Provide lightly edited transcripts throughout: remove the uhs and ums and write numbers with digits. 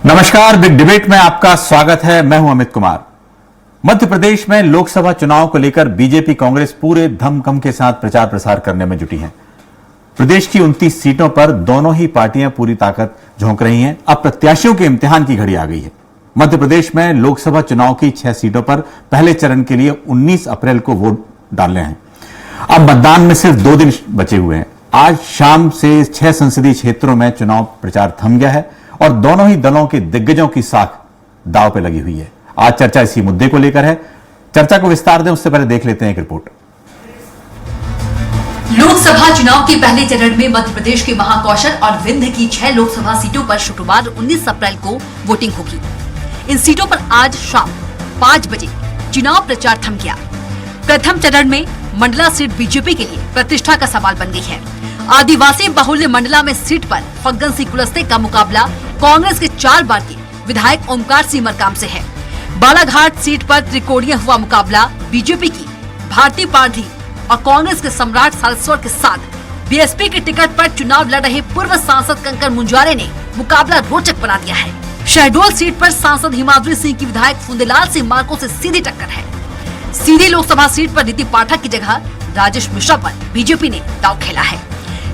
नमस्कार, big debate में आपका स्वागत है। मैं हूं अमित कुमार। मध्य प्रदेश में लोकसभा चुनाव को लेकर बीजेपी कांग्रेस पूरे धमखम के साथ प्रचार प्रसार करने में जुटी हैं। प्रदेश की 29 सीटों पर दोनों ही पार्टियां पूरी ताकत झोंक रही हैं। अब प्रत्याशियों के इम्तिहान की घड़ी आ गई है। मध्य प्रदेश में लोकसभा चुनाव की 6 सीटों पर पहले चरण के लिए 19 अप्रैल को वोट डालने हैं। अब मतदान में सिर्फ 2 दिन बचे हुए हैं। आज शाम से 6 संसदीय क्षेत्रों में चुनाव प्रचार थम गया है और दोनों ही दलों के दिग्गजों की साख दांव पे लगी हुई है। आज चर्चा इसी मुद्दे को लेकर है। चर्चा को विस्तार दें उससे पहले देख लेते हैं एक रिपोर्ट। लोकसभा चुनाव के पहले चरण में मध्य प्रदेश के महाकौशल और विंध्य की 6 लोकसभा सीटों पर शुक्रवार 19 अप्रैल को वोटिंग होगी। इन सीटों पर आज शाम 5 बजे चुनाव प्रचार थम गया। प्रथम चरण में मंडला सीट बीजेपी के लिए प्रतिष्ठा का सवाल बन गई है। आदिवासी बाहुल्य मंडला में सीट पर फग्गन सिंह कुलस्ते का मुकाबला कांग्रेस के 4 बार के विधायक ओमकार सिंह मरकाम से है। बालाघाट सीट पर त्रिकोणीय हुआ मुकाबला बीजेपी की भारती पारधी और कांग्रेस के सम्राट सारस्वत के साथ बीएसपी के टिकट पर चुनाव लड़ रहे पूर्व सांसद कंकर मुंजारे ने मुकाबला रोचक बना दिया है। शहडोल सीट पर सांसद हिमाद्री सिंह की विधायक फुंदेलाल सिंह मार्को से सीधी टक्कर है। सीधी लोकसभा सीट पर नीति पाठक की जगह राजेश मिश्रा पर बीजेपी ने दांव खेला है।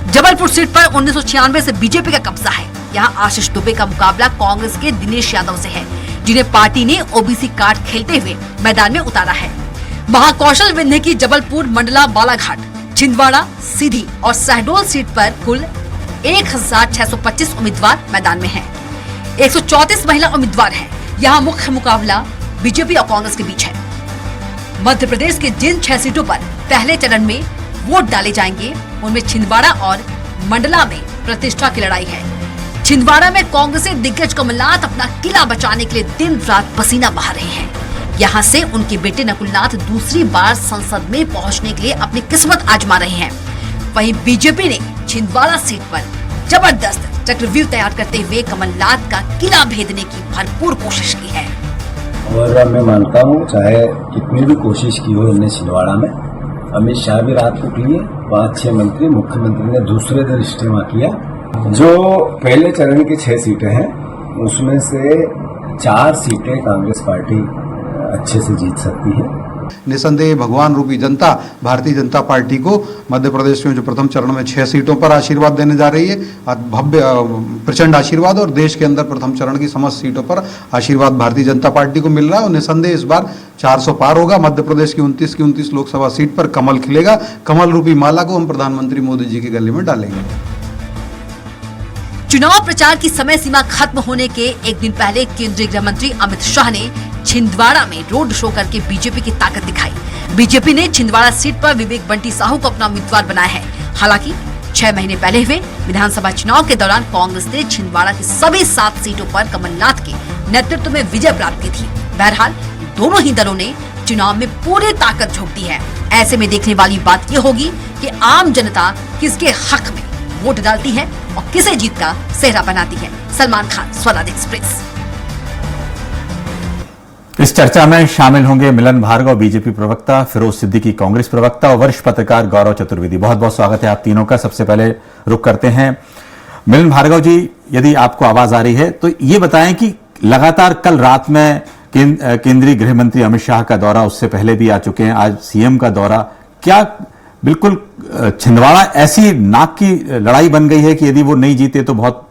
जबलपुर सीट पर 1996 से बीजेपी का कब्जा है। यहाँ आशीष दुबे का मुकाबला कांग्रेस के दिनेश यादव से है, जिन्हें पार्टी ने ओबीसी कार्ड खेलते हुए मैदान में उतारा है। महाकौशल विंध्य की जबलपुर, मंडला, बालाघाट, छिंदवाड़ा, सीधी और शहडोल सीट पर कुल 1625 उम्मीदवार मैदान में हैं। 134 महिला उम्मीदवार हैं। यहाँ मुख्य मुकाबला बीजेपी और कांग्रेस के बीच है। मध्य प्रदेश के जिन 6 सीटों पर पहले चरण में वोट डाले जाएंगे उनमें छिंदवाड़ा और मंडला में प्रतिष्ठा की लड़ाई है। छिंदवाड़ा में कांग्रेसी दिग्गज कमलनाथ अपना किला बचाने के लिए दिन रात पसीना बहा रहे हैं। यहाँ से उनके बेटे नकुलनाथ दूसरी बार संसद में पहुँचने के लिए अपनी किस्मत आजमा रहे हैं। वहीं बीजेपी ने छिंदवाड़ा सीट पर जबरदस्त चक्रव्यूह तैयार करते हुए कमलनाथ का किला भेदने की भरपूर कोशिश की है। और मैं मानता हूँ चाहे कितनी भी कोशिश की हो इनने छिंदवाड़ा में, अमित शाह भी रात को किए, 5-6 मंत्री, मुख्यमंत्री ने दूसरे दिन इस्तेमाल किया। जो पहले चरण की 6 सीटें हैं उसमें से 4 सीटें कांग्रेस पार्टी अच्छे से जीत सकती है। निसंदेह भगवान रूपी जनता भारतीय जनता पार्टी को मध्य प्रदेश में जो प्रथम चरण में 6 सीटों पर आशीर्वाद देने जा रही है, भव्य प्रचंड आशीर्वाद, और देश के अंदर प्रथम चरण की समस्त सीटों पर आशीर्वाद भारतीय जनता पार्टी को मिल रहा है। और निसंदेह इस बार 400 पार होगा। मध्य प्रदेश की 29 लोकसभा सीट पर कमल खिलेगा। कमल रूपी माला को हम प्रधानमंत्री मोदी जी के गले में डालेंगे। चुनाव प्रचार की समय सीमा खत्म होने के एक दिन पहले केंद्रीय गृह मंत्री अमित शाह ने छिंदवाड़ा में रोड शो करके बीजेपी की ताकत दिखाई। बीजेपी ने छिंदवाड़ा सीट पर विवेक बंटी साहू को अपना उम्मीदवार बनाया है। हालांकि 6 महीने पहले हुए विधानसभा चुनाव के दौरान कांग्रेस ने छिंदवाड़ा की सभी 7 सीटों पर कमलनाथ के नेतृत्व में विजय प्राप्त की थी। बहरहाल दोनों ही दलों ने चुनाव में पूरी ताकत झोंक दी है। ऐसे में देखने वाली बात यह होगी कि आम जनता किसके हक में वोट डालती है और किसे जीत का सेहरा बनाती है। सलमान खान, स्वराज एक्सप्रेस। इस चर्चा में शामिल होंगे मिलन भार्गव, बीजेपी प्रवक्ता, फिरोज सिद्दीकी, कांग्रेस प्रवक्ता, और वरिष्ठ पत्रकार गौरव चतुर्वेदी। बहुत बहुत स्वागत है आप तीनों का। सबसे पहले रुख करते हैं मिलन भार्गव जी, यदि आपको आवाज आ रही है तो ये बताएं कि लगातार कल रात में केंद्रीय गृह मंत्री अमित शाह का दौरा, उससे पहले भी आ चुके हैं, आज सीएम का दौरा, क्या बिल्कुल छिंदवाड़ा ऐसी नाक की लड़ाई बन गई है कि यदि वो नहीं जीते तो बहुत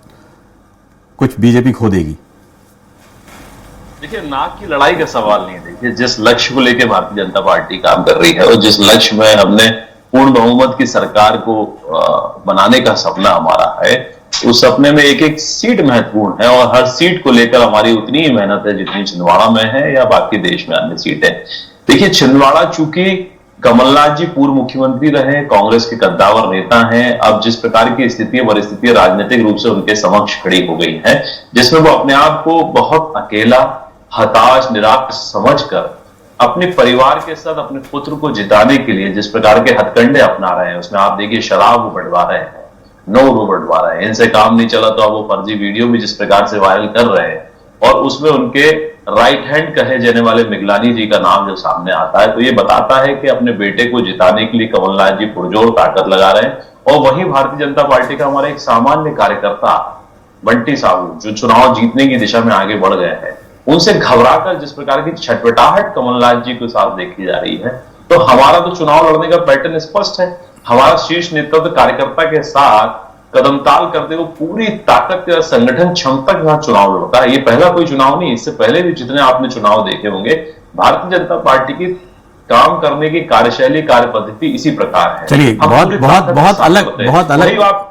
कुछ बीजेपी खो देगी? देखिए, नाक की लड़ाई का सवाल नहीं है। देखिए, जिस लक्ष्य को लेकर भारतीय जनता पार्टी काम कर रही है और जिस लक्ष्य में हमने पूर्ण बहुमत की सरकार को बनाने का सपना हमारा है, उस सपने में एक एक सीट महत्वपूर्ण है और हर सीट को लेकर हमारी उतनी ही मेहनत है जितनी छिंदवाड़ा में है या बाकी देश में अन्य सीटें। देखिए, छिंदवाड़ा चूंकि कमलनाथ जी पूर्व मुख्यमंत्री रहे, कांग्रेस के कद्दावर नेता हैं, अब जिस प्रकार की स्थितियां परिस्थितियां राजनीतिक रूप से उनके समक्ष खड़ी हो गई हैं, जिसमें वो अपने आप को बहुत अकेला, हताश, निराश समझकर अपने परिवार के साथ अपने पुत्र को जिताने के लिए जिस प्रकार के हथकंडे अपना रहे हैं, उसमें आप देखिए शराब वो बढ़वा रहे हैं, नौ वो बढ़वा रहे हैं, इनसे काम नहीं चला तो अब वो फर्जी वीडियो भी जिस प्रकार से वायरल कर रहे हैं और उसमें उनके राइट हैंड कहे जाने वाले मिगलानी जी का नाम जो सामने आता है, तो ये बताता है कि अपने बेटे को जिताने के लिए कमलनाथ जी पुरजोर ताकत लगा रहे हैं। और वहीं भारतीय जनता पार्टी का हमारा एक सामान्य कार्यकर्ता बंटी साहू जो चुनाव जीतने की दिशा में आगे बढ़ गए हैं, उनसे घबराकर जिस प्रकार की छटपटाहट कमलनाथ जी के साथ देखी जा रही है, तो हमारा तो चुनाव लड़ने का पैटर्न स्पष्ट है। हमारा शीर्ष नेतृत्व कार्यकर्ता के साथ कदम ताल करते हुए पूरी ताकत के संगठन क्षमता के साथ चुनाव लड़ता है। ये पहला कोई चुनाव नहीं, इससे पहले भी जितने आपने चुनाव देखे होंगे, भारतीय जनता पार्टी की काम करने की कार्यशैली, कार्य पद्धति इसी प्रकार है। चलिए, बहुत अलग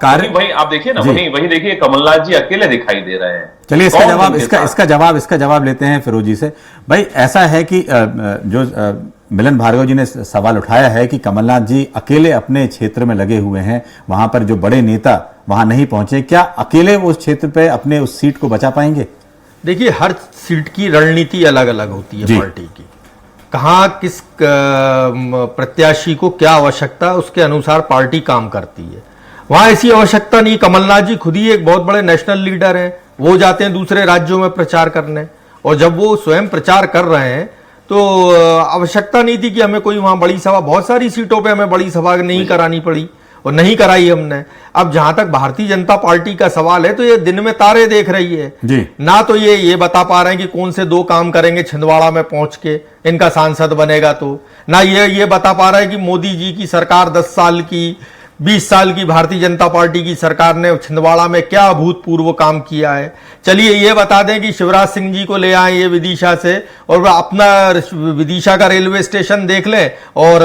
कार्य। वही आप देखिए ना, वही देखिए, कमलनाथ जी अकेले दिखाई दे रहे हैं। चलिए, इसका जवाब लेते हैं फिरोजी से। भाई, ऐसा है कि जो मिलन भार्गव जी ने सवाल उठाया है कि कमलनाथ जी अकेले अपने क्षेत्र में लगे हुए हैं, वहां पर जो बड़े नेता वहां नहीं पहुंचे, क्या अकेले उस क्षेत्र पे अपने उस सीट को बचा पाएंगे? देखिए, हर सीट की रणनीति अलग अलग होती है पार्टी की। कहां किस प्रत्याशी को क्या आवश्यकता है, उसके अनुसार पार्टी काम करती है। वहां ऐसी आवश्यकता नहीं। कमलनाथ जी खुद ही एक बहुत बड़े नेशनल लीडर हैं, वो जाते हैं दूसरे राज्यों में प्रचार करने, और जब वो स्वयं प्रचार कर रहे हैं तो आवश्यकता नहीं थी कि हमें कोई वहां बड़ी सभा, बहुत सारी सीटों पे हमें बड़ी सभा नहीं करानी पड़ी और नहीं कराई हमने। अब जहां तक भारतीय जनता पार्टी का सवाल है, तो ये दिन में तारे देख रही है जी। ना तो ये बता पा रहे हैं कि कौन से 2 काम करेंगे छिंदवाड़ा में पहुंच के, इनका सांसद बनेगा, तो ना ये बता पा रहे हैं कि मोदी जी की सरकार 10 साल की 20 साल की भारतीय जनता पार्टी की सरकार ने छिंदवाड़ा में क्या अभूतपूर्व काम किया है। चलिए ये बता दें कि शिवराज सिंह जी को ले आए ये विदिशा से, और अपना विदिशा का रेलवे स्टेशन देख लें और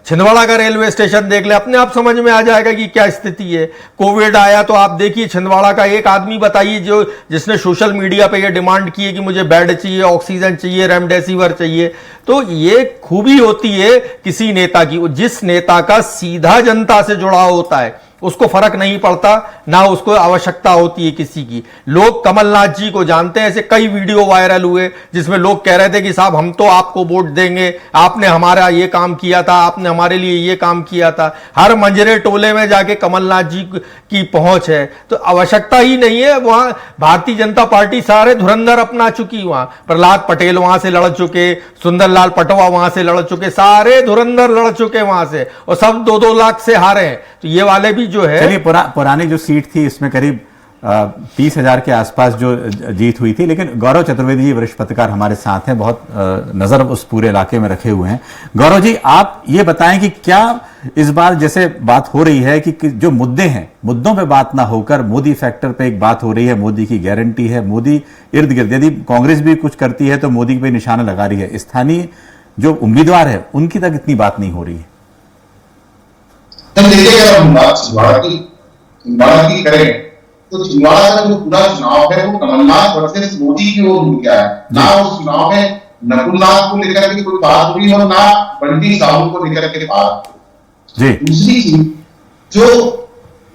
छिंदवाड़ा का रेलवे स्टेशन देख लें, अपने आप समझ में आ जाएगा कि क्या स्थिति है। कोविड आया तो आप देखिए, छिंदवाड़ा का एक आदमी बताइए जिसने सोशल मीडिया पे ये डिमांड की है कि मुझे बेड चाहिए, ऑक्सीजन चाहिए, रेमडेसिविर चाहिए। तो ये खूबी होती है किसी नेता की, जिस नेता का सीधा जनता से जुड़ा होता है उसको फर्क नहीं पड़ता, ना उसको आवश्यकता होती है किसी की। लोग कमलनाथ जी को जानते हैं। ऐसे कई वीडियो वायरल हुए जिसमें लोग कह रहे थे कि साहब हम तो आपको वोट देंगे, आपने हमारा ये काम किया था, आपने हमारे लिए ये काम किया था। हर मंजरे टोले में जाके कमलनाथ जी की पहुंच है, तो आवश्यकता ही नहीं है। वहां भारतीय जनता पार्टी सारे धुरंधर अपना चुकी, वहां प्रहलाद पटेल वहां से लड़ चुके, सुंदरलाल पटवा वहां से लड़ चुके, सारे धुरंधर लड़ चुके वहां से, और सब 2-2 लाख से हारे हैं। तो ये वाले भी जो है, चलिए, पुरानी जो सीट थी इसमें करीब 30,000 के आसपास जो जीत हुई थी, लेकिन गौरव चतुर्वेदी जी वरिष्ठ पत्रकार हमारे साथ हैं, बहुत नजर उस पूरे इलाके में रखे हुए हैं। गौरव जी, आप ये बताएं कि क्या इस बार जैसे बात हो रही है कि जो मुद्दे हैं, मुद्दों पे बात ना होकर मोदी फैक्टर पे एक बात हो रही है, मोदी की गारंटी है, मोदी इर्द गिर्द यदि कांग्रेस भी कुछ करती है तो मोदी पे निशाना लगा रही है, स्थानीय जो उम्मीदवार है उनकी तक इतनी बात नहीं हो रही है। देखिए, अगर हम बात छिंदवाड़ा की करें तो छिंदवाड़ा का जो पूरा चुनाव है वो कमलनाथ वर्सेस मोदी की ओर हो गया है। ना उस चुनाव में नकुलनाथ को लेकर के कोई बात हुई और ना बंटी साहू को लेकर के बात हुई। दूसरी चीज, जो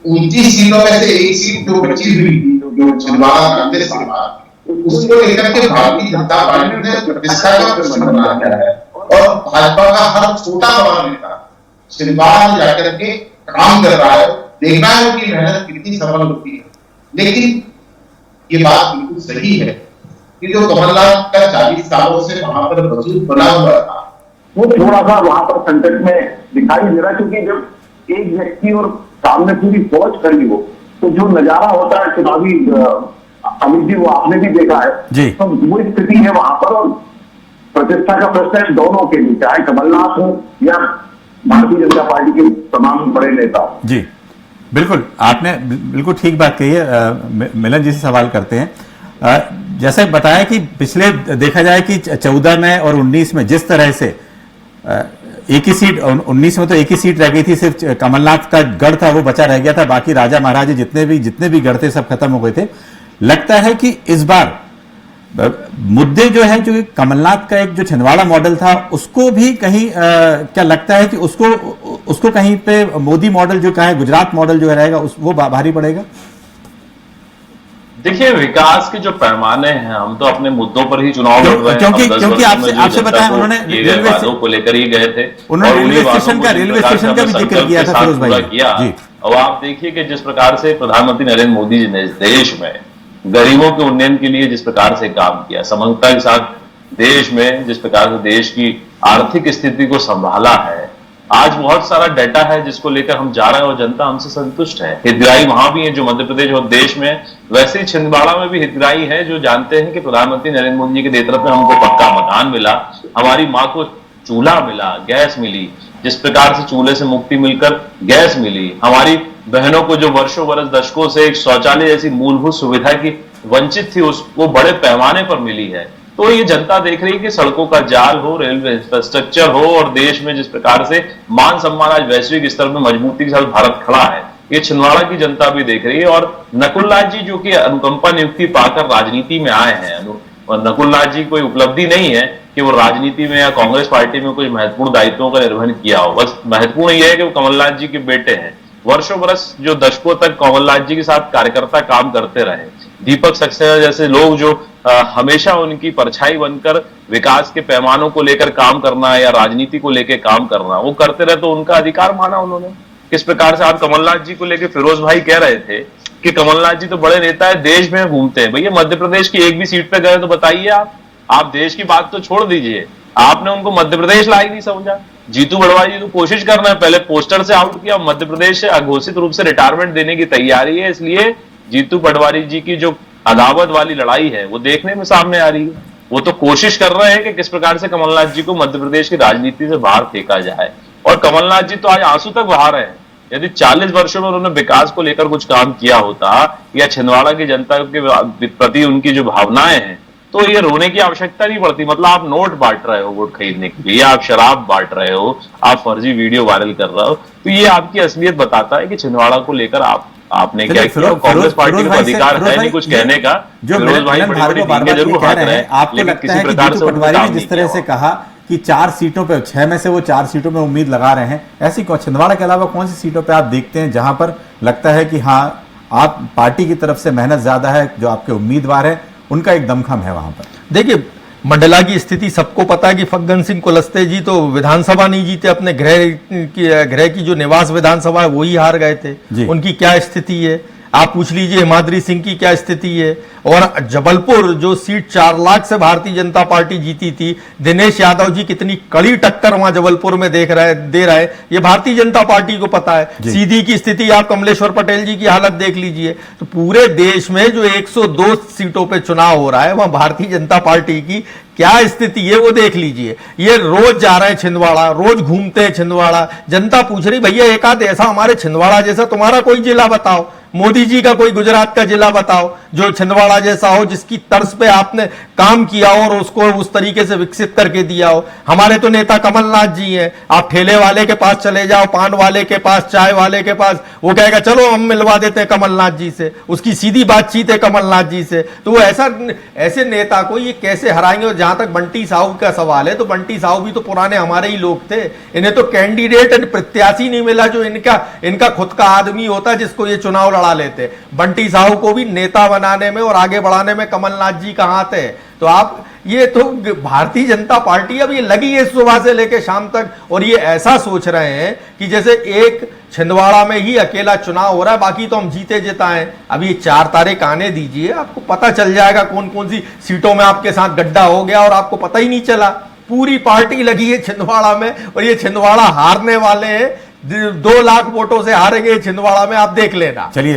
29 सीटों में से एक सीट जो बची हुई जो छिंदवाड़ा कांग्रेस के बाद, उसको लेकर के भारतीय जनता पार्टी ने प्रतिष्ठा का प्रश्न बनाया है, और भाजपा का हर छोटा बड़ा नेता छिंदवाड़ा में जाकर के काम कर रहा है। देखना है कि मेहनत कितनी सफल होती है। लेकिन ये बात बिल्कुल सही है कि जो कमलनाथ का 40 सालों से वहां पर वजूद बना हुआ था, वो थोड़ा सा वहां पर संकट में दिखाई दे रहा है। क्योंकि जब एक व्यक्ति और सामने पूरी फौज खड़ी हो, तो जो नजारा होता है चुनावी, अमित जी वो आपने भी देखा है, तो वो स्थिति है वहां पर। और प्रतिष्ठा का प्रश्न है दोनों के लिए, चाहे कमलनाथ हो या भारतीय जनता पार्टी के तमाम बड़े नेता। जी बिल्कुल, आपने बिल्कुल ठीक बात कही है। मिलन जी से सवाल करते हैं, जैसे बताया कि पिछले देखा जाए कि 14 में और 19 में जिस तरह से एक ही सीट, 19 में तो एक ही सीट रह गई थी, सिर्फ कमलनाथ का गढ़ था वो बचा रह गया था, बाकी राजा महाराजा जितने भी गढ़ थे सब खत्म हो गए थे। लगता है कि इस बार मुद्दे जो है, जो कमलनाथ का एक जो छिंदवाड़ा मॉडल था उसको भी कहीं क्या लगता है कि उसको कहीं पे मोदी मॉडल जो कहा है, गुजरात मॉडल जो रहेगा वो भारी पड़ेगा? देखिए, विकास के जो पैमाने हैं, हम तो अपने मुद्दों पर ही चुनाव लड़ रहे हैं। क्योंकि आपसे बताया उन्होंने रेलवे को लेकर ही गए थे, उन्होंने रेलवे स्टेशन का भी जिक्र किया था फिरोज भाई किया। और आप देखिए कि जिस प्रकार से प्रधानमंत्री नरेंद्र मोदी जी ने इस देश में गरीबों के उन्नयन के लिए जिस प्रकार से काम किया, समग्रता के साथ देश में जिस प्रकार से देश की आर्थिक स्थिति को संभाला है, आज बहुत सारा डाटा है जिसको लेकर हम जा रहे हैं और जनता हमसे संतुष्ट है। हितग्राही वहां भी है जो मध्य प्रदेश और देश में, वैसे ही छिंदवाड़ा में भी हितग्राही है जो जानते हैं कि प्रधानमंत्री नरेंद्र मोदी जी के नेतृत्व में हमको पक्का मकान मिला, हमारी माँ को चूल्हा मिला, गैस मिली, जिस प्रकार से चूल्हे से मुक्ति मिलकर गैस मिली, हमारी बहनों को जो वर्षों बरस दशकों से एक शौचालय जैसी मूलभूत सुविधा की वंचित थी उसको बड़े पैमाने पर मिली है। तो ये जनता देख रही है कि सड़कों का जाल हो, रेलवे इंफ्रास्ट्रक्चर हो और देश में जिस प्रकार से मान सम्मान आज वैश्विक स्तर पर मजबूती के साथ भारत खड़ा है, ये छिंदवाड़ा की जनता भी देख रही है। और नकुल नाथ जी जो कि अनुकंपा नियुक्ति पाकर राजनीति में आए हैं, और नकुल नाथ जी कोई उपलब्धि नहीं है कि वो राजनीति में या कांग्रेस पार्टी में कुछ महत्वपूर्ण दायित्वों का निर्वहन किया हो, बस महत्वपूर्ण यह है कि वो कमलनाथ जी के बेटे हैं। वर्षों बरस जो दशकों तक कमलनाथ जी के साथ कार्यकर्ता काम करते रहे, दीपक सक्सेना जैसे लोग जो हमेशा उनकी परछाई बनकर विकास के पैमानों को लेकर काम करना या राजनीति को लेकर काम करना वो करते रहे, तो उनका अधिकार माना उन्होंने। किस प्रकार से आप कमलनाथ जी को लेकर फिरोज भाई कह रहे थे कि कमलनाथ जी तो बड़े नेता है, देश में घूमते हैं। भैया मध्य प्रदेश की एक भी सीट पे गए तो बताइए आप देश की बात तो छोड़ दीजिए, आपने उनको मध्य प्रदेश लायक नहीं समझा। जीतू पटवारी जी तो कोशिश कर रहे हैं, पहले पोस्टर से आउट किया, मध्य प्रदेश से अघोषित रूप से रिटायरमेंट देने की तैयारी है, इसलिए जीतू पटवारी जी की जो अदावत वाली लड़ाई है वो देखने में सामने आ रही है। वो तो कोशिश कर रहे हैं कि किस प्रकार से कमलनाथ जी को मध्य प्रदेश की राजनीति से बाहर फेंका जाए, और कमलनाथ जी तो आज आंसू तक बहा रहे हैं। यदि 40 वर्षों में उन्होंने विकास को लेकर कुछ काम किया होता या छिंदवाड़ा की जनता के प्रति उनकी जो भावनाएं हैं, तो ये रोने की आवश्यकता नहीं पड़ती। मतलब आप नोट बांट रहे हो वोट खरीदने के लिए, आप शराब बांट रहे हो, आप फर्जी वीडियो वायरल कर रहे हो, तो ये आपकी असलियत बताता है कि छिंदवाड़ा को लेकर आपने क्या किया। कांग्रेस पार्टी को अधिकार है नहीं कुछ कहने का। जो फिरोज भाई मिलन भार्गव बार-बार ये कह रहे हैं, आपको लगता है कि जीतू पटवारी ने जिस तरह से कहा कि 4 सीटों पे, 6 में से वो 4 सीटों में उम्मीद लगा रहे हैं, ऐसी छिंदवाड़ा के अलावा कौन सी सीटों पे आप देखते हैं जहां पर लगता है कि हाँ आप पार्टी की तरफ से मेहनत ज्यादा है, जो आपके उम्मीदवार है उनका एक दमखम है वहां पर? देखिए, मंडला की स्थिति सबको पता है कि फग्गन सिंह कुलस्ते जी तो विधानसभा नहीं जीते, अपने गृह की जो निवास विधानसभा है वही हार गए थे। उनकी क्या स्थिति है आप पूछ लीजिए। हिमाद्री सिंह की क्या स्थिति है। और जबलपुर जो सीट 4 लाख से भारतीय जनता पार्टी जीती थी, दिनेश यादव जी कितनी कड़ी टक्कर वहां जबलपुर में दे रहा है, ये भारतीय जनता पार्टी को पता है। सीधी की स्थिति आप कमलेश्वर पटेल जी की हालत देख लीजिए। तो पूरे देश में जो 102 सीटों पे चुनाव हो रहा है वहां भारतीय जनता पार्टी की क्या स्थिति है वो देख लीजिए। ये रोज जा रहे हैं छिंदवाड़ा, रोज घूमते हैं छिंदवाड़ा, जनता पूछ रही भैया एक आध ऐसा हमारे छिंदवाड़ा जैसा तुम्हारा कोई जिला बताओ, मोदी जी का कोई गुजरात का जिला बताओ जो छिंदवाड़ा जैसा हो, जिसकी तर्ज पे आपने काम किया हो और उसको उस तरीके से विकसित करके दिया हो। हमारे तो नेता कमलनाथ जी हैं। आप ठेले वाले के पास चले जाओ, पान वाले के पास, चाय वाले के पास, वो कहेगा चलो हम मिलवा देते हैं कमलनाथ जी से, उसकी सीधी बातचीत है कमलनाथ जी से। तो वो ऐसे नेता को ये कैसे हराएंगे। और जहां तक बंटी साहू का सवाल है, तो बंटी साहू भी तो पुराने हमारे ही लोग थे, इन्हें तो कैंडिडेट एंड प्रत्याशी नहीं मिला जो इनका खुद का आदमी होता जिसको ये चुनाव लड़ा लेते। बंटी साहू को भी नेता बनाने में और आगे बढ़ाने में कमलनाथ जी का हाथ है। तो आप ये तो भारतीय जनता पार्टी अब ये लगी है सुबह से लेकर शाम तक, और ये ऐसा सोच रहे हैं कि जैसे एक छिंदवाड़ा में ही अकेला चुनाव हो रहा है, बाकी तो हम जीते जिताएं। अब ये 4 तारीख आने दीजिए, आपको पता चल जाएगा कौन कौन सी सीटों में आपके साथ गड्ढा हो गया और आपको पता ही नहीं चला। पूरी पार्टी लगी है छिंदवाड़ा में, और ये छिंदवाड़ा हारने वाले हैं। 2 लाख वोटों से हारेंगे छिंदवाड़ा में, आप देख लेना। चलिए,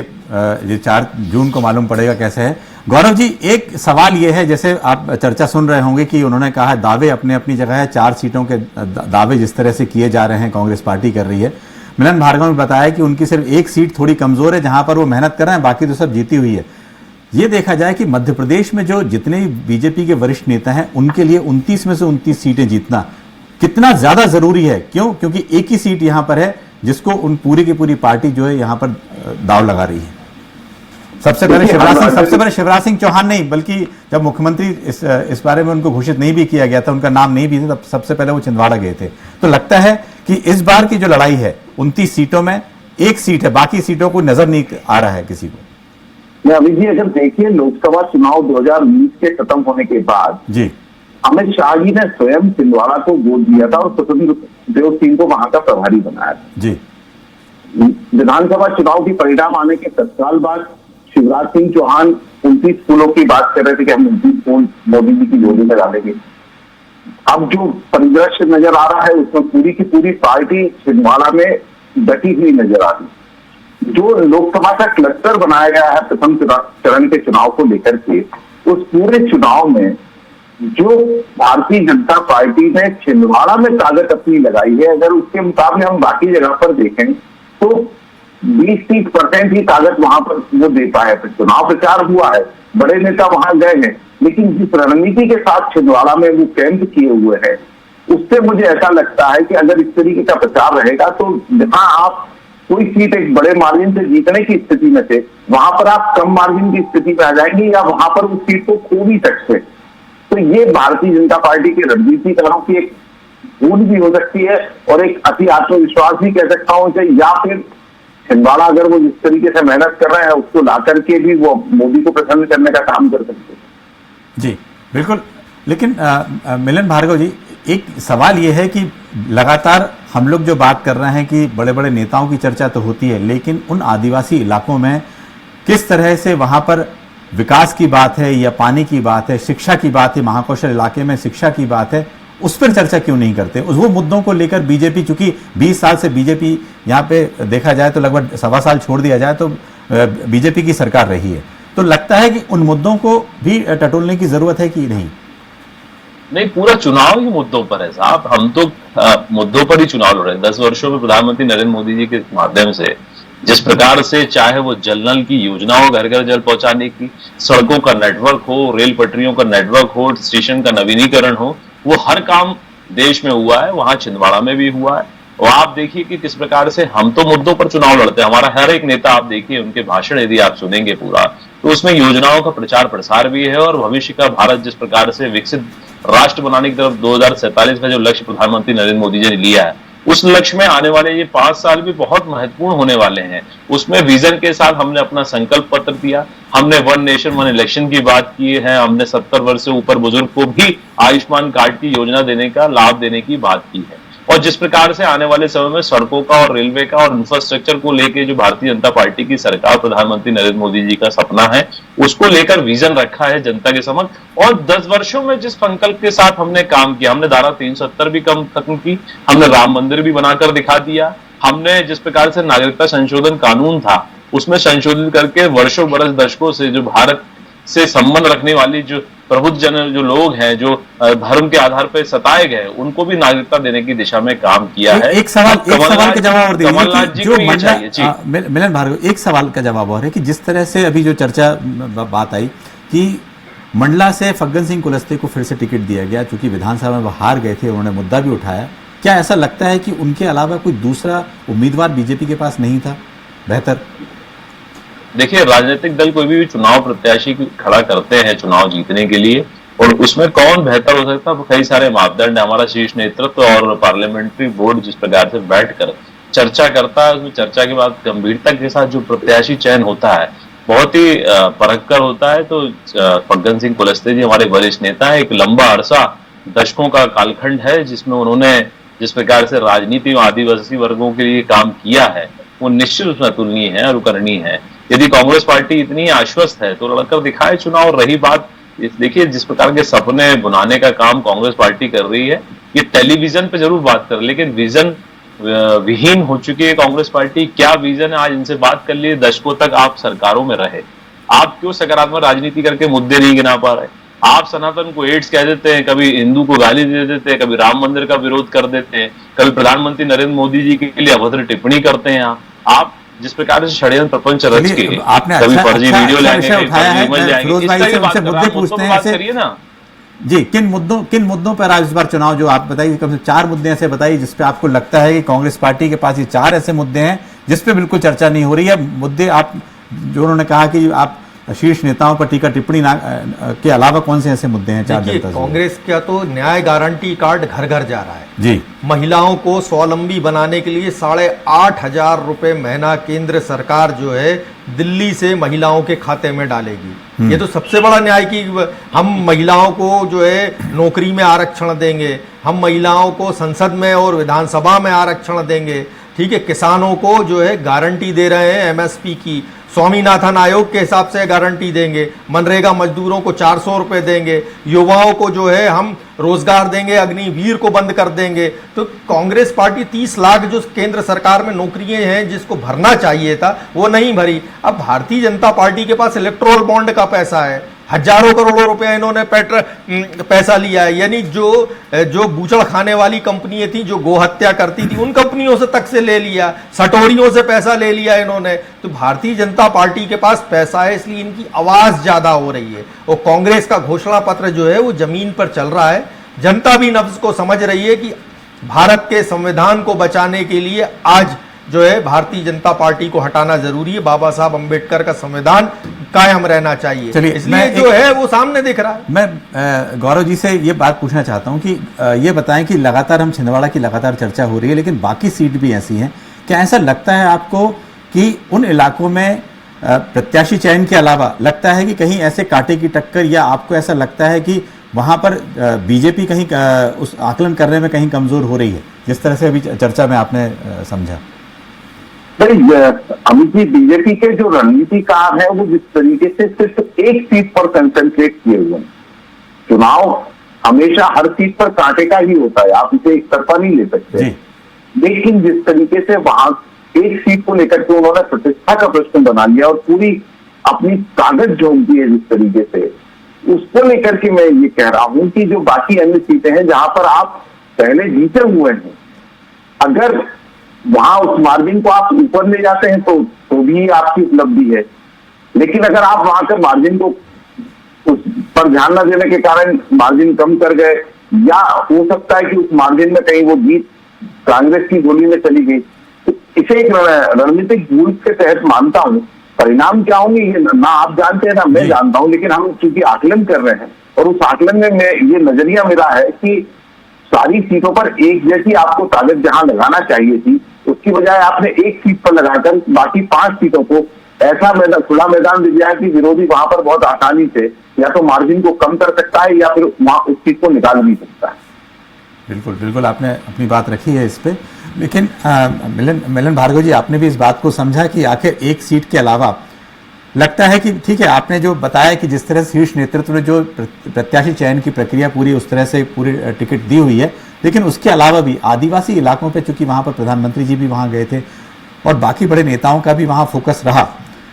ये 4 जून को मालूम पड़ेगा कैसे है। गौरव जी, एक सवाल ये है, जैसे आप चर्चा सुन रहे होंगे कि उन्होंने कहा है दावे अपने अपनी जगह है, 4 सीटों के दावे जिस तरह से किए जा रहे हैं कांग्रेस पार्टी कर रही है। मिलन भार्गव ने बताया कि उनकी सिर्फ एक सीट थोड़ी कमजोर है जहां पर वो मेहनत कर रहे हैं, बाकी तो सब जीती हुई है। ये देखा जाए कि मध्य प्रदेश में जो जितने बीजेपी के वरिष्ठ नेता हैं उनके लिए 29 में से 29 सीटें जीतना कितना ज्यादा जरूरी है। क्यों? क्योंकि एक ही सीट यहां पर है जिसको उन पूरी की पूरी पार्टी जो है यहां पर दाव लगा रही है। सबसे पहले शिवराज सिंह चौहान नहीं, बल्कि जब मुख्यमंत्री इस बारे में उनको घोषित नहीं भी किया गया था, उनका नाम नहीं भी था, तब सबसे पहले वो छिंदवाड़ा गए थे। तो लगता है कि इस बार की जो लड़ाई है 29 सीटों में एक सीट है, बाकी सीटों को नजर नहीं आ रहा है किसी को। अभी जी अगर देखिए लोकसभा चुनाव 2019 के खत्म होने के बाद जी अमित शाह जी ने स्वयं छिंदवाड़ा को गोद दिया था और स्वतंत्र देव सिंह को वहां का प्रभारी बनाया था। जी विधानसभा चुनाव की परिणाम आने के तत्काल बाद शिवराज सिंह चौहान 29 फूलों की बात कर रहे थे कि हम 29 फूल मोदी जी की जोड़ी में डालेंगे। अब जो परिदृश्य नजर आ रहा है उसमें पूरी की पूरी पार्टी छिंदवाड़ा में डटी हुई नजर आ रही। जो लोकसभा का क्लस्टर बनाया गया है प्रथम चरण के चुनाव को लेकर के, उस पूरे चुनाव में जो भारतीय जनता पार्टी ने छिंदवाड़ा में ताकत अपनी लगाई है, अगर उसके मुकाबले हम बाकी जगह पर देखें तो 20-30% ही ताकत वहां पर वो दे पाए। चुनाव प्रचार हुआ है, बड़े नेता वहां गए हैं, लेकिन जिस रणनीति के साथ छिंदवाड़ा में वो कैंप किए हुए हैं, उससे मुझे ऐसा लगता है कि अगर इस तरीके का प्रचार रहेगा तो जहां आप कोई सीट एक बड़े मार्जिन से जीतने की स्थिति में थे, वहां पर आप कम मार्जिन की स्थिति में आ जाएंगे या वहां पर उस सीट को खो भी सकते। तो ये भारतीय जनता पार्टी के रणनीतिकारों की एक भूल भी हो सकती है और एक अति आत्मविश्वास भी कह सकता हूं उसे, या फिर छिंदवाड़ा अगर वो जिस तरीके से मेहनत कर रहे हैं उसको ला करके भी वो मोदी को प्रसन्न करने का काम कर सकते हैं। जी बिल्कुल। लेकिन मिलन भार्गव जी, एक सवाल ये है कि लगातार हम लोग जो बात कर रहे हैं कि बड़े बड़े नेताओं की चर्चा तो होती है, लेकिन उन आदिवासी इलाकों में किस तरह से वहां पर विकास की बात है या पानी की बात है, शिक्षा की बात है, महाकौशल इलाके में शिक्षा की बात है, उस पर चर्चा क्यों नहीं करते? वो मुद्दों को लेकर बीजेपी, चूंकि 20 साल से बीजेपी यहाँ पे देखा जाए तो लगभग 1.25 साल छोड़ दिया जाए तो बीजेपी की सरकार रही है, तो लगता है कि उन मुद्दों को भी टटोलने की जरूरत है कि नहीं? नहीं, पूरा चुनाव ही मुद्दों पर है साहब। हम तो मुद्दों पर ही चुनाव लड़ रहे हैं। 10 वर्षों में प्रधानमंत्री नरेंद्र मोदी जी के माध्यम से जिस प्रकार से चाहे वो जल नल की योजना हो, घर घर जल पहुंचाने की, सड़कों का नेटवर्क हो, रेल पटरियों का नेटवर्क हो, स्टेशन का नवीनीकरण हो, वो हर काम देश में हुआ है, वहां छिंदवाड़ा में भी हुआ है। और आप देखिए कि किस प्रकार से हम तो मुद्दों पर चुनाव लड़ते हैं। हमारा हर एक नेता, आप देखिए उनके भाषण यदि आप सुनेंगे पूरा, तो उसमें योजनाओं का प्रचार प्रसार भी है और भविष्य का भारत जिस प्रकार से विकसित राष्ट्र बनाने की तरफ 2047 का जो लक्ष्य प्रधानमंत्री नरेंद्र मोदी जी ने लिया है, उस लक्ष्य में आने वाले ये 5 साल भी बहुत महत्वपूर्ण होने वाले हैं। उसमें विजन के साथ हमने अपना संकल्प पत्र दिया, हमने 1 नेशन 1 इलेक्शन की बात की है, हमने 70 वर्ष से ऊपर बुजुर्ग को भी आयुष्मान कार्ड की योजना देने का लाभ देने की बात की है। और जिस प्रकार से आने वाले समय में सड़कों का और रेलवे का और इंफ्रास्ट्रक्चर को लेकर जो भारतीय जनता पार्टी की सरकार, प्रधानमंत्री नरेंद्र मोदी जी का सपना है, उसको लेकर विजन रखा है जनता के समक्ष। और 10 वर्षों में जिस संकल्प के साथ हमने काम किया, हमने धारा 370 भी खत्म की, हमने राम मंदिर भी बनाकर दिखा दिया, हमने जिस प्रकार से नागरिकता संशोधन कानून था उसमें संशोधित करके वर्षों बरस दशकों से जो भारत से संबंध रखने वाली जो प्रबुद्ध जन जो लोग हैं, जो धर्म के आधार पर सताए गए, उनको भी नागरिकता देने की दिशा में काम किया है। एक सवाल का जवाब और कमलनाथ दीजिए जी जो को ये चाहिए। मिलन भार्गव, एक सवाल का जवाब और है कि जिस तरह से अभी जो चर्चा बात आई कि मंडला से फग्गन सिंह कुलस्ते को फिर से टिकट दिया गया, चूंकि विधानसभा में वो हार गए थे, उन्होंने मुद्दा भी उठाया, क्या ऐसा लगता है कि उनके अलावा कोई दूसरा उम्मीदवार बीजेपी के पास नहीं था बेहतर? देखिए, राजनीतिक दल कोई भी चुनाव प्रत्याशी खड़ा करते हैं चुनाव जीतने के लिए, और उसमें कौन बेहतर हो सकता है, कई सारे मापदंड है। हमारा शीर्ष नेतृत्व और पार्लियामेंट्री बोर्ड जिस प्रकार से बैठकर चर्चा करता है, उसमें चर्चा के बाद गंभीरता के साथ जो प्रत्याशी चयन होता है बहुत ही परख कर होता है। तो फग्गन सिंह कुलस्ते जी हमारे वरिष्ठ नेता है, एक लंबा अरसा, दशकों का कालखंड है जिसमें उन्होंने जिस प्रकार से राजनीति में आदिवासी वर्गों के लिए काम किया है, वो निश्चित उसमें अतुलनीय है, अनुकरणीय है। यदि कांग्रेस पार्टी इतनी आश्वस्त है तो लड़कर दिखाए चुनाव। रही बात, देखिए जिस प्रकार के सपने बुनाने का काम कांग्रेस पार्टी कर रही है, ये टेलीविजन पे जरूर बात कर, लेकिन विजन विहीन हो चुकी है कांग्रेस पार्टी। क्या विजन है, आज इनसे बात कर लिए। दशकों तक आप सरकारों में रहे, आप क्यों सकारात्मक राजनीति करके मुद्दे नहीं गिना पा रहे? आप सनातन को एड्स कह देते हैं, कभी हिंदू को गाली दे देते हैं, कभी राम मंदिर का विरोध कर देते हैं, कभी प्रधानमंत्री नरेंद्र मोदी जी के लिए अभद्र टिप्पणी करते हैं। आप जिस प्रकार से षड्यंत्र प्रपंच रच के कभी फर्जी वीडियो लाएंगे, मुद्दे पूछते हैं करिए ना जी। किन मुद्दों पर आज इस बार चुनाव, जो आप बताइए, कम से 4 मुद्दे ऐसे बताइए जिसपे आपको लगता है कि कांग्रेस पार्टी के पास ये 4 ऐसे मुद्दे हैं जिसपे बिल्कुल चर्चा नहीं हो रही है। मुद्दे आप जो उन्होंने कहा कि आप शीर्ष नेताओं पर टीका टिप्पणी के अलावा कौन से ऐसे मुद्दे हैं? 4 जनता कांग्रेस का तो न्याय गारंटी कार्ड घर घर जा रहा है जी। महिलाओं को स्वावलंबी बनाने के लिए 8,500 रुपए महीना केंद्र सरकार जो है दिल्ली से महिलाओं के खाते में डालेगी। ये तो सबसे बड़ा न्याय कि हम महिलाओं को जो है नौकरी में आरक्षण देंगे, हम महिलाओं को संसद में और विधानसभा में आरक्षण देंगे, ठीक है, किसानों को जो है गारंटी दे रहे हैं एमएसपी की, स्वामीनाथन आयोग के हिसाब से गारंटी देंगे, मनरेगा मजदूरों को 400 रुपए देंगे, युवाओं को जो है हम रोजगार देंगे, अग्निवीर को बंद कर देंगे। तो कांग्रेस पार्टी 30 लाख जो केंद्र सरकार में नौकरियां हैं जिसको भरना चाहिए था वो नहीं भरी। अब भारतीय जनता पार्टी के पास इलेक्टोरल बॉन्ड का पैसा है, हजारों करोड़ों रुपया इन्होंने पैसा लिया है, यानी जो बूचड़ खाने वाली कंपनियां थी जो गोहत्या करती थी उन कंपनियों से तक से ले लिया, सटोरियों से पैसा ले लिया इन्होंने। तो भारतीय जनता पार्टी के पास पैसा है इसलिए इनकी आवाज ज्यादा हो रही है, और कांग्रेस का घोषणा पत्र जो है वो जमीन पर चल रहा है। जनता भी नब्ज को समझ रही है कि भारत के संविधान को बचाने के लिए आज जो है भारतीय जनता पार्टी को हटाना जरूरी है, बाबा साहब अंबेडकर का संविधान कायम रहना चाहिए। चलिए, इसलिए जो है वो सामने दिख रहा है। मैं गौरव जी से ये बात पूछना चाहता हूं कि ये बताएं कि लगातार हम छिंदवाड़ा की लगातार चर्चा हो रही है, लेकिन बाकी सीट भी ऐसी हैं। क्या ऐसा लगता है आपको कि उन इलाकों में प्रत्याशी चयन के अलावा लगता है कि कहीं ऐसे कांटे की टक्कर, या आपको ऐसा लगता है कि वहां पर बीजेपी कहीं उस आकलन करने में कहीं कमजोर हो रही है, जिस तरह से अभी चर्चा में आपने समझा? अमित जी, बीजेपी के जो रणनीतिकार है वो जिस तरीके से सिर्फ एक सीट पर कंसंट्रेट किए हुए हैं। चुनाव हमेशा हर सीट पर कांटे का ही होता है, आप इसे एक तरफा नहीं ले सकते। लेकिन जिस तरीके से वहां एक सीट को लेकर के उन्होंने प्रतिष्ठा का प्रश्न बना लिया और पूरी अपनी ताकत झोंक दी है जिस तरीके से, उसको लेकर के मैं ये कह रहा हूं कि जो बाकी अन्य सीटें हैं जहां पर आप पहले जीते हुए हैं, अगर वहां उस मार्जिन को आप ऊपर ले जाते हैं तो भी आपकी उपलब्धि है। लेकिन अगर आप वहां के मार्जिन को उस पर ध्यान न देने के कारण मार्जिन कम कर गए, या हो सकता है कि उस मार्जिन में कहीं वो जीत कांग्रेस की गोली में चली गई, तो इसे एक रणनीतिक भूल के तहत मानता हूं। परिणाम क्या होंगे ये ना आप जानते हैं ना मैं जानता हूं, लेकिन हम चूंकि आकलन कर रहे हैं और उस आकलन में ये नजरिया मेरा है कि सारी सीटों पर एक जैसी आपको ताकत जहां लगाना चाहिए थी, उसकी बजाय आपने एक सीट पर लगाकर बाकी 5 सीटों को ऐसा खुला मैदान दे दिया कि विरोधी वहां पर बहुत आसानी से या तो मार्जिन को कम कर सकता है या फिर वहां उस सीट को निकाल भी सकता है। बिल्कुल बिल्कुल, आपने अपनी बात रखी है इस पे, लेकिन मिलन भार्गव जी, आपने भी इस बात को समझा कि आखिर एक सीट के अलावा लगता है कि ठीक है, आपने जो बताया कि जिस तरह शीर्ष नेतृत्व ने जो प्रत्याशी चयन की प्रक्रिया पूरी उस तरह से पूरी टिकट दी हुई है, लेकिन उसके अलावा भी आदिवासी इलाकों पे, चूंकि वहां पर प्रधानमंत्री जी भी वहां गए थे और बाकी बड़े नेताओं का भी वहां फोकस रहा,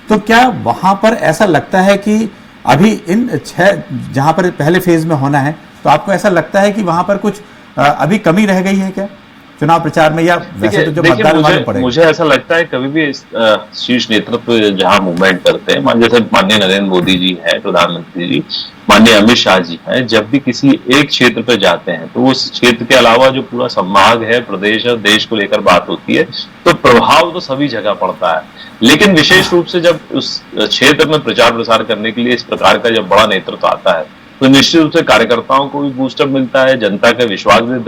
तो क्या वहां पर ऐसा लगता है कि अभी इन 6 जहां पर पहले फेज में होना है, तो आपको ऐसा लगता है कि वहां पर कुछ अभी कमी रह गई है क्या चुनाव प्रचार में, या वैसे तो जो मतदान मालूम पड़ेगा? मुझे ऐसा लगता है कभी भी शीर्ष नेतृत्व जहां मूवमेंट करते हैं, जैसे माननीय नरेंद्र मोदी जी हैं, प्रधानमंत्री जी, माननीय अमित शाह जी हैं, जब भी किसी एक क्षेत्र पे जाते हैं तो उस क्षेत्र के अलावा जो पूरा संभाग है, प्रदेश और देश को लेकर बात होती है, तो प्रभाव तो सभी जगह पड़ता है। लेकिन विशेष रूप से जब उस क्षेत्र में प्रचार प्रसार करने के लिए इस प्रकार का जब बड़ा नेतृत्व आता है, तो निश्चित रूप से कार्यकर्ताओं को भी बूस्टअप मिलता है, जनता का विश्वास भी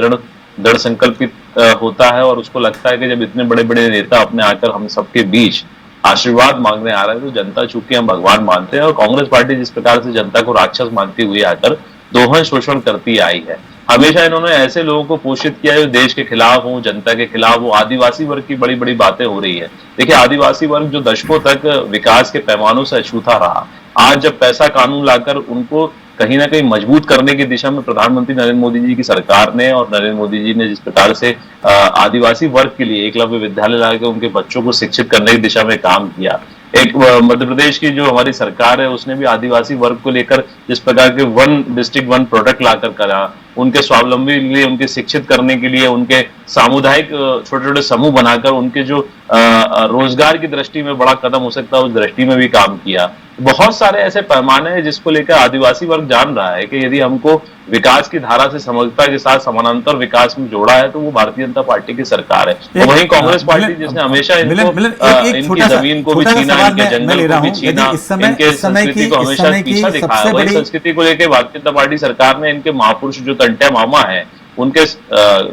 दृढ़ संकल्पित होता है, और उसको लगता है कि जब इतने बड़े बड़े नेता अपने आकर हम सबके बीच आशीर्वाद मांगने आ रहे हैं, तो जनता चूंकि हम भगवान मानते हैं, और कांग्रेस पार्टी जिस प्रकार से जनता को राक्षस मानती हुई आकर दोहन शोषण करती आई है, हमेशा इन्होंने ऐसे लोगों को पोषित किया जो देश के खिलाफ हो, जनता के खिलाफ हो। आदिवासी वर्ग की बड़ी बड़ी बातें हो रही है। देखिए, आदिवासी वर्ग जो दशकों तक विकास के पैमानों से अछूता रहा, आज जब पैसा कानून लाकर उनको कहीं ना कहीं मजबूत करने की दिशा में प्रधानमंत्री नरेंद्र मोदी जी की सरकार ने और नरेंद्र मोदी जी ने जिस प्रकार से आदिवासी वर्ग के लिए एकलव्य विद्यालय लाकर उनके बच्चों को शिक्षित करने की दिशा में काम किया, एक मध्य प्रदेश की जो हमारी सरकार है उसने भी आदिवासी वर्ग को लेकर जिस प्रकार के 1 डिस्ट्रिक्ट 1 प्रोडक्ट लाकर करा, उनके स्वावलंबी के लिए, उनके शिक्षित करने के लिए, उनके सामुदायिक छोटे छोटे समूह बनाकर उनके जो रोजगार की दृष्टि में बड़ा कदम हो सकता है उस दृष्टि में भी काम किया। बहुत सारे ऐसे पैमाने हैं जिसको लेकर आदिवासी वर्ग जान रहा है कि यदि हमको विकास की धारा से समग्रता के साथ समानांतर विकास में जोड़ा है तो वो भारतीय जनता पार्टी की सरकार है। और वहीं कांग्रेस पार्टी जिसने हमेशा इनकी जमीन को भी छीना, इनके जंगल को भी छीना, इनके संस्कृति को हमेशा पीछा दिखाया। वही संस्कृति को लेकर भारतीय जनता पार्टी सरकार ने इनके महापुरुष जो तंटिया मामा है उनके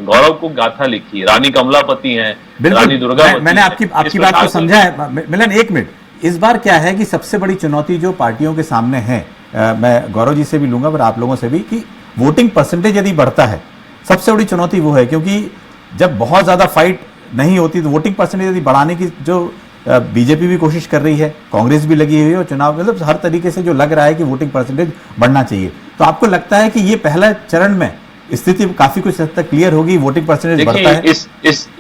गौरव को गाथा लिखी, रानी कमलापति हैं, रानी दुर्गावती। मैंने आपकी बात को समझा है। मिलन, एक मिनट, इस बार क्या है कि सबसे बड़ी चुनौती जो पार्टियों के सामने है, मैं गौरव जी से भी लूंगा पर आप लोगों से भी, कि वोटिंग परसेंटेज यदि बढ़ता है, सबसे बड़ी चुनौती वो है, क्योंकि जब बहुत ज्यादा फाइट नहीं होती तो वोटिंग परसेंटेज यदि बढ़ाने की जो बीजेपी भी कोशिश कर रही है, कांग्रेस भी लगी हुई है और चुनाव मतलब हर तरीके से जो लग रहा है कि वोटिंग परसेंटेज बढ़ना चाहिए, तो आपको लगता है कि ये पहला चरण में स्थिति काफी कुछ हद तक क्लियर होगी, वोटिंग परसेंटेज बढ़ता है?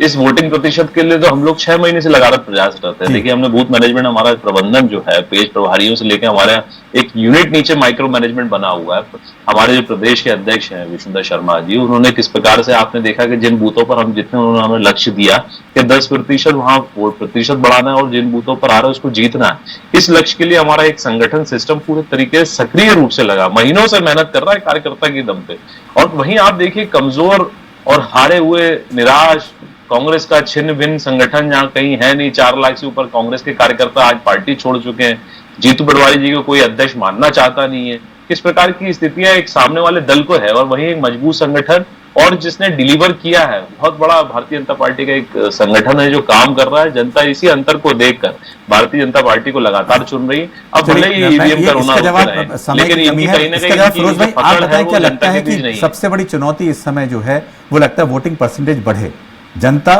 इस वोटिंग प्रतिशत के लिए तो हम लोग 6 महीने से लगातार प्रयास करते हैं। देखिए, हमने बूथ मैनेजमेंट, हमारा प्रबंधन जो है पेज प्रभारियों से लेकर हमारे एक यूनिट नीचे माइक्रो मैनेजमेंट बना हुआ है। हमारे जो प्रदेश के अध्यक्ष हैं विष्णुदत्त शर्मा जी, उन्होंने किस प्रकार से, आपने देखा कि जिन बूथों पर हम जितने उन्होंने हमें लक्ष्य दिया कि 10% वहां वोट प्रतिशत बढ़ाना है और जिन बूथों पर आ रहा है उसको जीतना है, इस लक्ष्य के लिए हमारा एक संगठन सिस्टम पूरे तरीके से सक्रिय रूप से लगा, महीनों से मेहनत कर रहा है कार्यकर्ता के दम पे। और वहीं आप देखिए, कमजोर और हारे हुए, निराश कांग्रेस का छिन्न भिन्न संगठन जहां कहीं है नहीं, 4 लाख से ऊपर कांग्रेस के कार्यकर्ता आज पार्टी छोड़ चुके हैं। जीतू पटवारी जी को कोई अध्यक्ष मानना चाहता नहीं है। किस प्रकार की स्थितियां एक सामने वाले दल को है, और वहीं एक मजबूत संगठन और जिसने डिलीवर किया है, बहुत बड़ा भारतीय जनता पार्टी का एक संगठन है जो काम कर रहा है। जनता इसी अंतर को देखकर भारतीय जनता पार्टी को लगातार चुन रही है। अब भले ही ईवीएम का रोना रोकना है, लेकिन इनकी कहीं ना कहीं फिरोज भाई, आप बताएं क्या लगता है कि सबसे बड़ी चुनौती इस समय जो है वो लगता है वोटिंग परसेंटेज बढ़े, जनता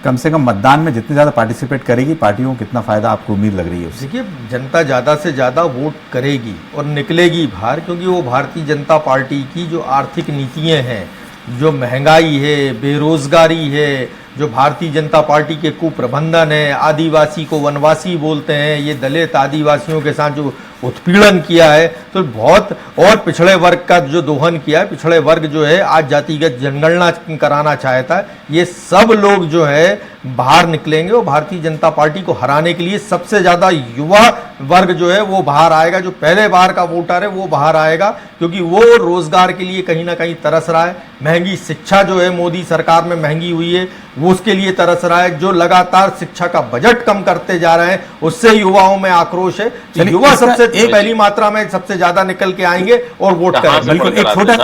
कम से कम मतदान में जितने ज्यादा पार्टिसिपेट करेगी, पार्टियों को कितना फायदा आपको उम्मीद लग रही है उससे? देखिए, जनता ज़्यादा से ज़्यादा वोट करेगी और निकलेगी बाहर, क्योंकि वो भारतीय जनता पार्टी की जो आर्थिक नीतियाँ हैं, जो महंगाई है, बेरोजगारी है, जो भारतीय जनता पार्टी के कुप्रबंधन है, आदिवासी को वनवासी बोलते हैं, ये दलित आदिवासियों के साथ जो उत्पीड़न किया है, तो बहुत, और पिछड़े वर्ग का जो दोहन किया है, पिछड़े वर्ग जो है आज जातिगत जनगणना कराना चाहता है, ये सब लोग जो है बाहर निकलेंगे और भारतीय जनता पार्टी को हराने के लिए सबसे ज़्यादा युवा वर्ग जो है वो बाहर आएगा। जो पहले बार का वोटर है वो बाहर आएगा, क्योंकि वो रोजगार के लिए कहीं ना कहीं तरस रहा है। महंगी शिक्षा जो है मोदी सरकार में महंगी हुई है, वो उसके लिए तरस रहा है। जो लगातार शिक्षा का बजट कम करते जा रहे हैं, उससे युवाओं में आक्रोश है। युवा सबसे पहली मात्रा में सबसे ज्यादा निकल के आएंगे और वोट करेंगे। बिल्कुल, एक छोटा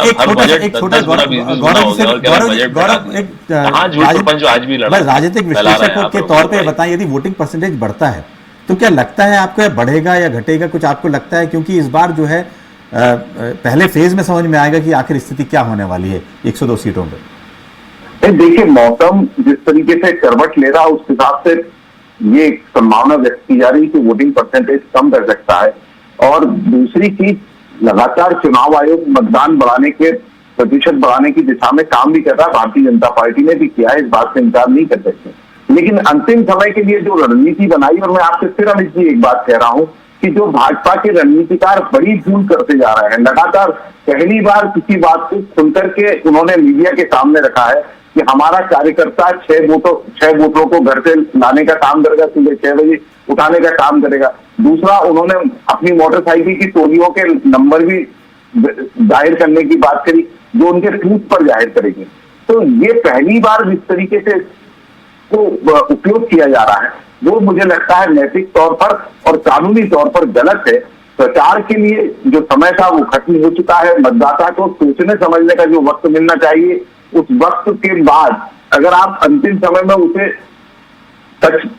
राजनीतिक विश्लेषक के तौर पे बताएं, यदि वोटिंग परसेंटेज बढ़ता है तो क्या लगता है आपको, या बढ़ेगा या घटेगा, कुछ आपको लगता है? क्योंकि इस बार जो है पहले फेज में समझ में आएगा कि आखिर स्थिति क्या होने वाली है 102 सीटों पे। देखिए, मौसम जिस तरीके से करवट ले रहा है उस हिसाब से ये संभावना व्यक्त की जा रही है कि वोटिंग परसेंटेज कम कर सकता है। और दूसरी चीज, लगातार चुनाव आयोग मतदान बढ़ाने के प्रतिशत बढ़ाने की दिशा में काम भी कर रहा है, भारतीय जनता पार्टी ने भी किया है, इस बात से इनकार नहीं कर सकते। लेकिन अंतिम समय के लिए जो रणनीति बनाई, और मैं आपसे फिर अमित जी एक बात कह रहा हूं कि जो भाजपा के रणनीतिकार बड़ी भूल करते जा रहे हैं, लगातार पहली बार किसी बात को खुलकर के उन्होंने मीडिया के सामने रखा है कि हमारा कार्यकर्ता 6 वोटरों को घर से लाने का काम करेगा, सुबह 6 बजे उठाने का काम करेगा। दूसरा, उन्होंने अपनी मोटरसाइकिल की टोलियों के नंबर भी जाहिर करने की बात करी, जो उनके बूथ पर जाहिर करेंगे। तो ये पहली बार जिस तरीके से को उपयोग किया जा रहा है, वो मुझे लगता है नैतिक तौर पर और कानूनी तौर पर गलत है। प्रचार के लिए जो समय था वो खत्म हो चुका है। मतदाता को सोचने समझने का जो वक्त मिलना चाहिए, उस वक्त के बाद अगर आप अंतिम समय में उसे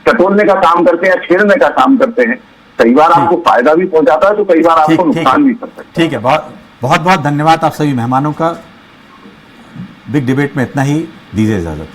टटोलने का काम करते हैं या छेड़ने का काम करते हैं, कई बार आपको फायदा भी पहुंचाता है तो कई बार आपको नुकसान भी कर सकता है। ठीक है, बहुत बहुत धन्यवाद आप सभी मेहमानों का। बिग डिबेट में इतना ही, दीजिए इजाजत।